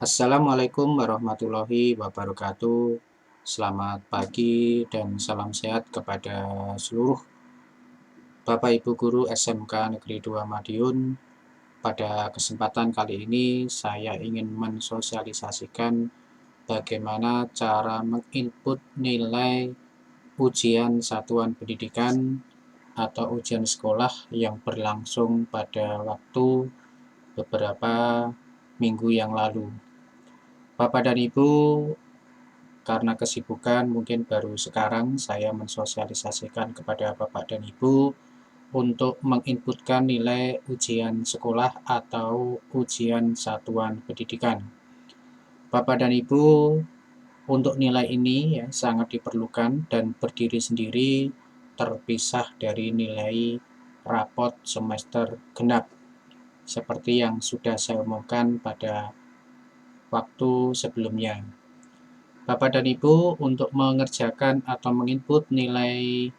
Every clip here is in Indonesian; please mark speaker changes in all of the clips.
Speaker 1: Assalamualaikum warahmatullahi wabarakatuh. Selamat pagi dan salam sehat kepada seluruh Bapak Ibu Guru SMK Negeri 2 Madiun. Pada kesempatan kali ini saya ingin mensosialisasikan bagaimana cara menginput nilai ujian satuan pendidikan atau ujian sekolah yang berlangsung pada waktu beberapa minggu yang lalu. Bapak dan Ibu, karena kesibukan mungkin baru sekarang saya mensosialisasikan kepada Bapak dan Ibu untuk menginputkan nilai ujian sekolah atau ujian satuan pendidikan. Bapak dan Ibu, untuk nilai ini ya, sangat diperlukan dan berdiri sendiri terpisah dari nilai rapot semester genap seperti yang sudah saya umumkan pada waktu sebelumnya. Bapak dan Ibu, untuk mengerjakan atau menginput nilai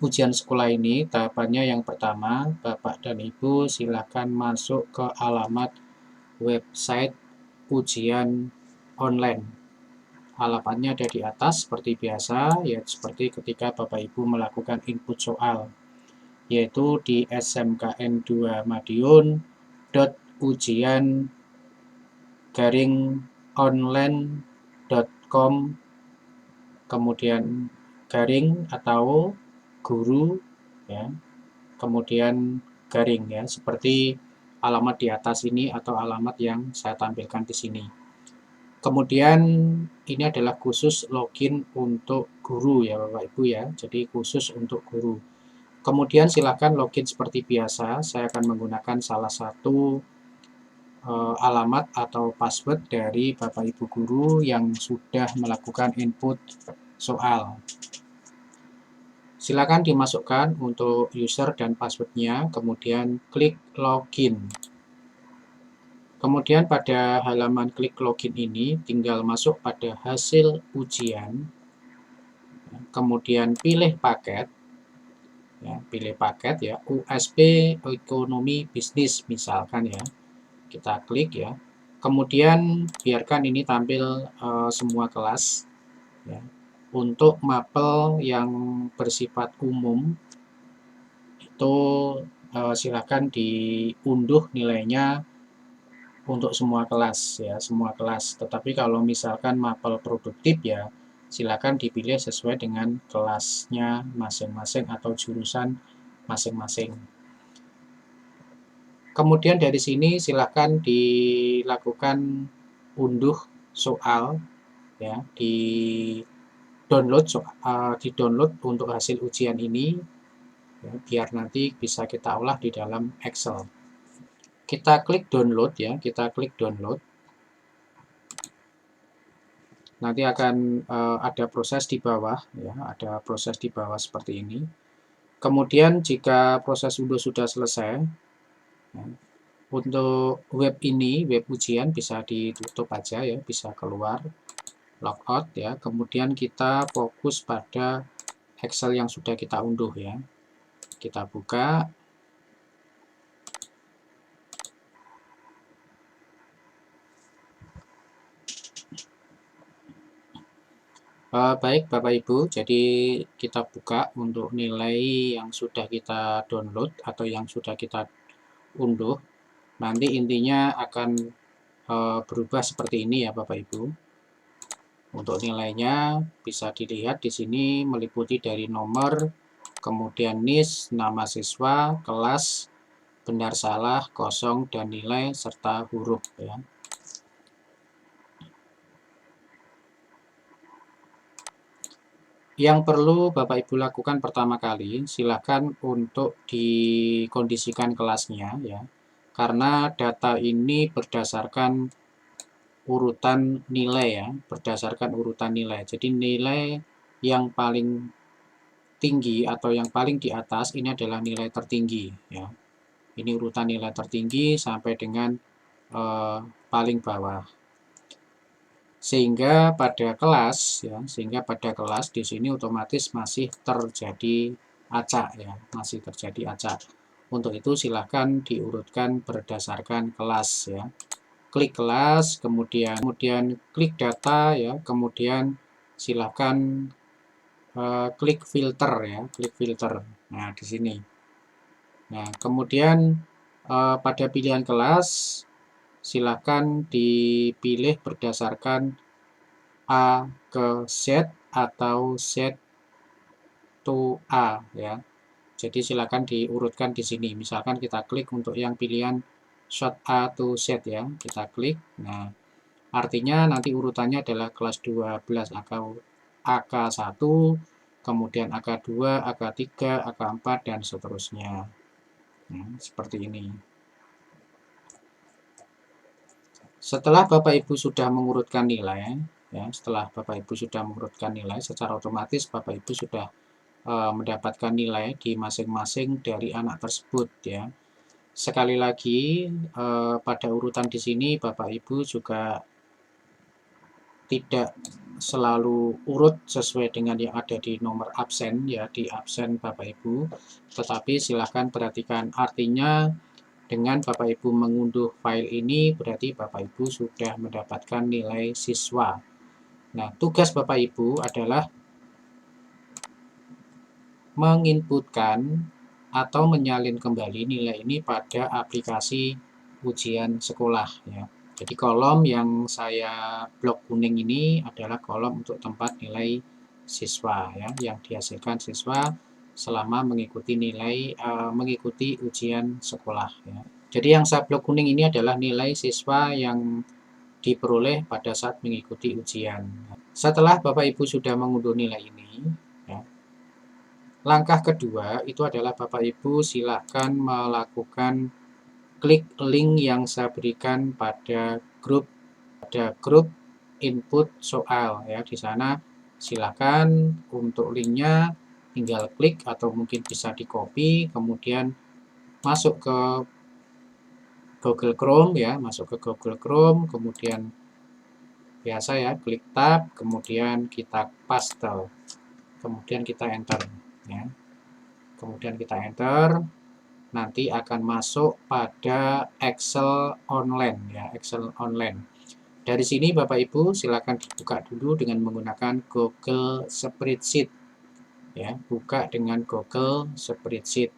Speaker 1: ujian sekolah ini, tahapannya yang pertama, Bapak dan Ibu silakan masuk ke alamat website ujian online. Alamatnya ada di atas seperti biasa, ya seperti ketika Bapak Ibu melakukan input soal, yaitu di smkn2madiun.ujian-online.com kemudian garing atau guru ya, kemudian garing ya, seperti alamat di atas ini atau alamat yang saya tampilkan di sini. Kemudian ini adalah khusus login untuk guru ya Bapak Ibu ya, jadi khusus untuk guru. Kemudian silakan login seperti biasa, saya akan menggunakan salah satu alamat atau password dari Bapak Ibu guru yang sudah melakukan input soal. Silakan dimasukkan untuk user dan passwordnya, kemudian klik login. Kemudian pada halaman klik login ini tinggal masuk pada hasil ujian, kemudian pilih paket ya, USB ekonomi bisnis misalkan ya, kita klik ya. Kemudian biarkan ini tampil semua kelas ya. Untuk mapel yang bersifat umum itu silakan diunduh nilainya untuk semua kelas ya, semua kelas. Tetapi kalau misalkan mapel produktif ya, silakan dipilih sesuai dengan kelasnya masing-masing atau jurusan masing-masing. Kemudian dari sini silakan dilakukan unduh soal ya, di download untuk hasil ujian ini ya, biar nanti bisa kita olah di dalam Excel. Kita klik download ya, kita klik download. Nanti akan ada proses di bawah ya, ada proses di bawah seperti ini. Kemudian jika proses unduh sudah selesai ya, untuk web ini, web ujian bisa ditutup aja ya, bisa keluar, logout ya. Kemudian kita fokus pada Excel yang sudah kita unduh ya. Kita buka. Baik Bapak Ibu, jadi kita buka untuk nilai yang sudah kita download atau yang sudah kita unduh. Nanti intinya akan berubah seperti ini ya Bapak Ibu. Untuk nilainya bisa dilihat di sini meliputi dari nomor, kemudian NIS, nama siswa, kelas, benar salah, kosong, dan nilai serta huruf ya. Yang perlu Bapak Ibu lakukan pertama kali, silakan untuk dikondisikan kelasnya ya. Karena data ini berdasarkan urutan nilai ya, berdasarkan urutan nilai. Jadi nilai yang paling tinggi atau yang paling di atas ini adalah nilai tertinggi ya. Ini urutan nilai tertinggi sampai dengan paling bawah. Sehingga pada kelas di sini otomatis masih terjadi acak ya, masih terjadi acak. Untuk itu silakan diurutkan berdasarkan kelas ya. klik kelas, kemudian klik data ya, kemudian silakan klik filter ya, klik filter. Nah, di sini. Nah, kemudian pada pilihan kelas silakan dipilih berdasarkan A ke Z atau Z to A ya. Jadi silakan diurutkan di sini. Misalkan kita klik untuk yang pilihan short A to Z ya, kita klik. Nah, artinya nanti urutannya adalah kelas 12 atau AK1, kemudian AK2, AK3, AK4 dan seterusnya. Nah, seperti ini. Setelah Bapak Ibu sudah mengurutkan nilai, ya, setelah Bapak Ibu sudah mengurutkan nilai, secara otomatis Bapak Ibu sudah mendapatkan nilai di masing-masing dari anak tersebut ya. Sekali lagi pada urutan di sini Bapak Ibu juga tidak selalu urut sesuai dengan yang ada di nomor absen ya, di absen Bapak Ibu, tetapi silahkan perhatikan artinya. Dengan Bapak Ibu mengunduh file ini berarti Bapak Ibu sudah mendapatkan nilai siswa. Nah, tugas Bapak Ibu adalah menginputkan atau menyalin kembali nilai ini pada aplikasi ujian sekolah ya. Jadi kolom yang saya blok kuning ini adalah kolom untuk tempat nilai siswa ya, yang dihasilkan siswa selama mengikuti mengikuti ujian sekolah ya. Jadi yang saya blok kuning ini adalah nilai siswa yang diperoleh pada saat mengikuti ujian. Setelah Bapak Ibu sudah mengunduh nilai ini, ya, langkah kedua itu adalah Bapak Ibu silakan melakukan klik link yang saya berikan pada grup input soal ya. Di sana silakan untuk linknya tinggal klik atau mungkin bisa di copy, kemudian masuk ke Google Chrome ya, masuk ke Google Chrome, kemudian biasa ya, klik tab, kemudian kita paste, kemudian kita enter ya. Kemudian kita enter, nanti akan masuk pada Excel online ya, Excel online. Dari sini Bapak Ibu silakan dibuka dulu dengan menggunakan Google Spreadsheet ya, buka dengan Google Spreadsheet.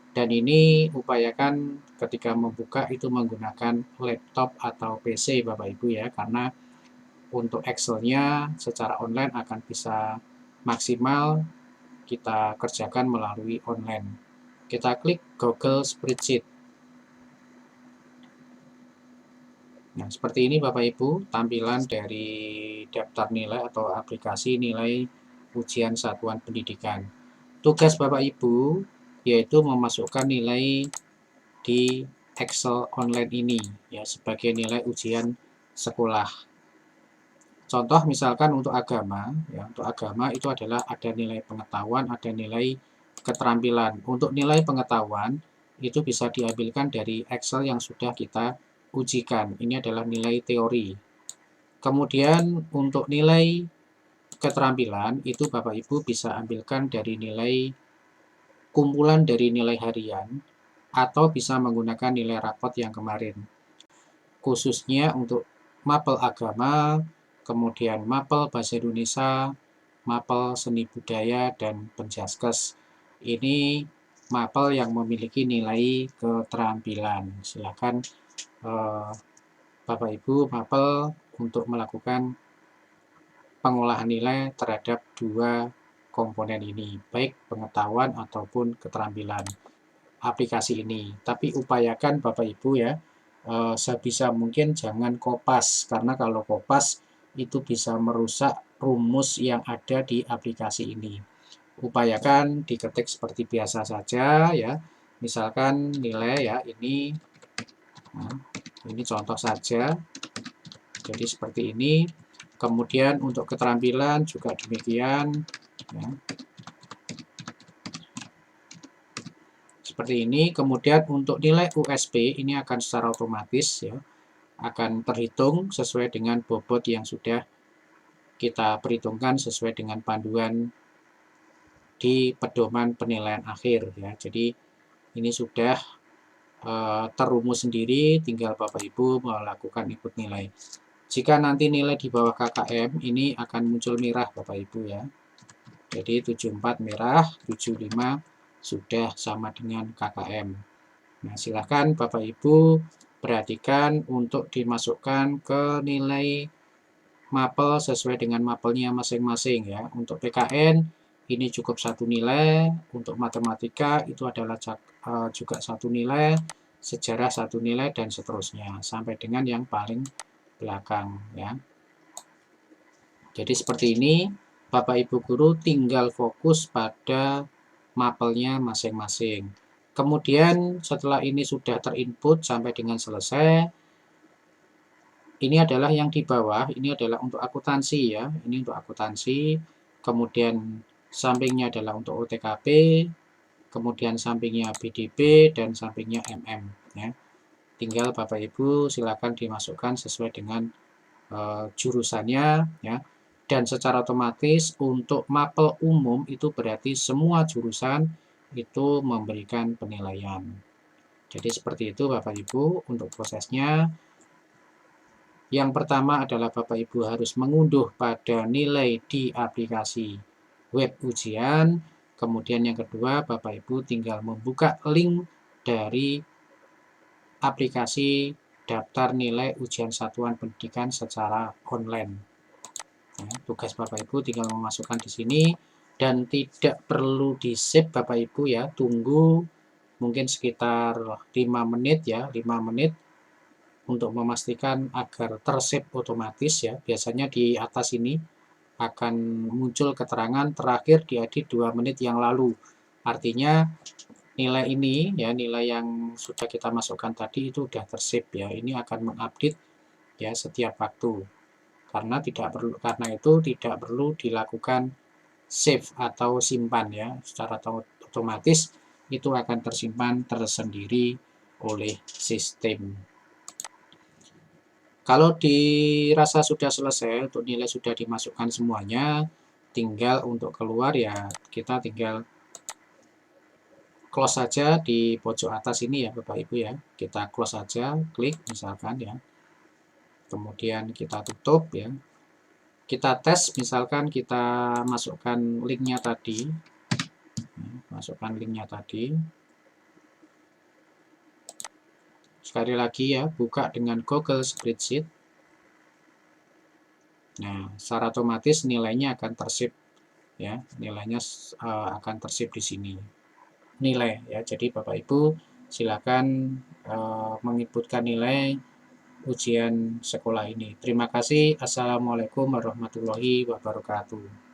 Speaker 1: Dan ini upayakan ketika membuka itu menggunakan laptop atau PC Bapak Ibu ya, karena untuk Excel-nya secara online akan bisa maksimal kita kerjakan melalui online. Kita klik Google Spreadsheet. Nah, seperti ini Bapak Ibu tampilan dari daftar nilai atau aplikasi nilai ujian satuan pendidikan. Tugas Bapak Ibu yaitu memasukkan nilai di Excel online ini ya sebagai nilai ujian sekolah. Contoh misalkan untuk agama ya, untuk agama itu adalah ada nilai pengetahuan, ada nilai keterampilan. Untuk nilai pengetahuan itu bisa diambilkan dari Excel yang sudah kita ujikan. Ini adalah nilai teori. Kemudian untuk nilai keterampilan itu Bapak Ibu bisa ambilkan dari nilai kumpulan dari nilai harian atau bisa menggunakan nilai rapot yang kemarin. Khususnya untuk mapel agama, kemudian mapel bahasa Indonesia, mapel seni budaya, dan penjaskes. Ini mapel yang memiliki nilai keterampilan. Silakan Bapak Ibu mapel untuk melakukan pengolahan nilai terhadap dua komponen ini, baik pengetahuan ataupun keterampilan aplikasi ini. Tapi upayakan Bapak Ibu ya, sebisa mungkin jangan kopas, karena kalau kopas itu bisa merusak rumus yang ada di aplikasi ini. Upayakan diketik seperti biasa saja ya. Misalkan nilai ya ini contoh saja. Jadi seperti ini. Kemudian untuk keterampilan juga demikian ya. Seperti ini. Kemudian untuk nilai USP ini akan secara otomatis ya akan terhitung sesuai dengan bobot yang sudah kita perhitungkan sesuai dengan panduan di pedoman penilaian akhir ya. Jadi ini sudah terumus sendiri, tinggal Bapak Ibu melakukan input nilai. Jika nanti nilai di bawah KKM, ini akan muncul merah Bapak Ibu ya. Jadi 74 merah, 75 sudah sama dengan KKM. Nah, silahkan Bapak Ibu perhatikan untuk dimasukkan ke nilai mapel sesuai dengan mapelnya masing-masing ya. Untuk PKN ini cukup satu nilai, untuk matematika itu adalah juga satu nilai, sejarah satu nilai, dan seterusnya sampai dengan yang paling belakang ya. Jadi seperti ini, Bapak Ibu guru tinggal fokus pada mapelnya masing-masing. Kemudian setelah ini sudah terinput sampai dengan selesai, ini adalah yang di bawah, ini adalah untuk akuntansi ya, ini untuk akuntansi, kemudian sampingnya adalah untuk OTKP, kemudian sampingnya BDB, dan sampingnya MM ya. Tinggal Bapak Ibu silakan dimasukkan sesuai dengan jurusannya ya. Dan secara otomatis untuk mapel umum itu berarti semua jurusan itu memberikan penilaian. Jadi seperti itu Bapak Ibu untuk prosesnya. Yang pertama adalah Bapak Ibu harus mengunduh pada nilai di aplikasi web ujian. Kemudian yang kedua Bapak Ibu tinggal membuka link dari aplikasi daftar nilai ujian satuan pendidikan secara online. Ya, tugas Bapak Ibu tinggal memasukkan di sini dan tidak perlu di-save Bapak Ibu ya, tunggu mungkin sekitar 5 menit ya, 5 menit untuk memastikan agar ter-save otomatis ya. Biasanya di atas ini akan muncul keterangan terakhir diedit 2 menit yang lalu. Artinya nilai ini ya, nilai yang sudah kita masukkan tadi itu sudah ter-save ya. Ini akan mengupdate ya setiap waktu. Karena itu tidak perlu dilakukan save atau simpan ya, secara otomatis itu akan tersimpan tersendiri oleh sistem. Kalau dirasa sudah selesai, untuk nilai sudah dimasukkan semuanya, tinggal untuk keluar ya kita tinggal close saja di pojok atas ini ya Bapak Ibu ya. Kita close saja, klik misalkan ya. Kemudian kita tutup ya. Kita tes, misalkan kita masukkan linknya tadi. Masukkan linknya tadi. Sekali lagi ya, buka dengan Google Spreadsheet. Nah, secara otomatis nilainya akan tersave ya, nilainya akan tersave di sini. Nilai ya. Jadi Bapak Ibu silakan menginputkan nilai ujian sekolah ini. Terima kasih. Assalamualaikum warahmatullahi wabarakatuh.